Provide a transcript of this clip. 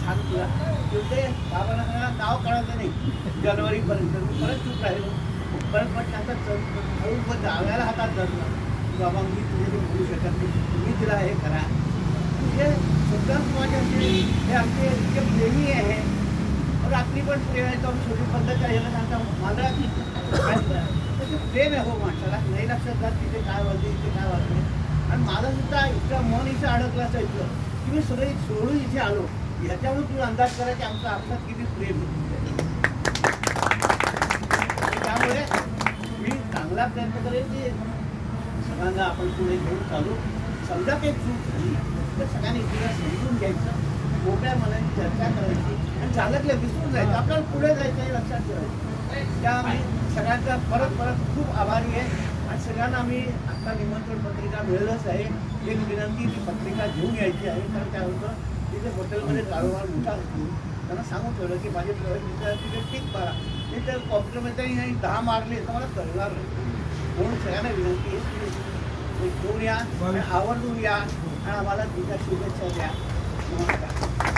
छान तुला ते बाबांना नाव कळालं नाही जानेवारीपर्यंत मी परत चूक राहिलो परत पण त्यांचा हळू पण जाव्याला हातात धरलं की बाबा मी तुझे ते बोलू शकत नाही तुम्ही तिला हे करा म्हणजे सुद्धा समाजाचे हे आमचे इतके प्रेमी आहे रात्री पण प्रेम जाऊन छोटी पद्धत यायला सांगता मला त्याचे प्रेम आहे हो माणसाला नाही लक्षात जात तिथे काय वाजले इथे काय वाजले आणि माझं सुद्धा इतकं मन इथं अडकलं असायचं की मी सगळे सोडून इथे आलो ह्याच्यावर तुला अंदाज करा की आमचा आपसात किती प्रेम आहे त्यामुळे मी चांगला प्रयत्न करेन की सगळ्यांना आपण पुढे घेऊन चालू समजा काही चूक झाली तर सगळ्यांनी तिला समजून घ्यायचं मोकळ्या मनाने चर्चा करायची आणि चालकला विसरून जायचं आपल्याला पुढे जायचं हे लक्षात ठेवायचं त्या सगळ्यांचा परत खूप आभारी आहे आणि सगळ्यांना आम्ही आता निमंत्रण पत्रिका मिळेलच आहे एक विनंती ती पत्रिका घेऊन यायची आहे कारण काय होतं तिथे हॉटेलमध्ये कारोबार मोठा असतो त्यांना सांगून ठेवलं की माझे प्रवेश तिथे टिक मारा मी तर कॉम्प्युटरमध्ये 10 मारले तर मला कळणार नाही म्हणून सगळ्यांना विनंती आहे की घेऊन या आवर्जून या आणि आम्हाला तिच्या शुभेच्छा द्या नमस्कार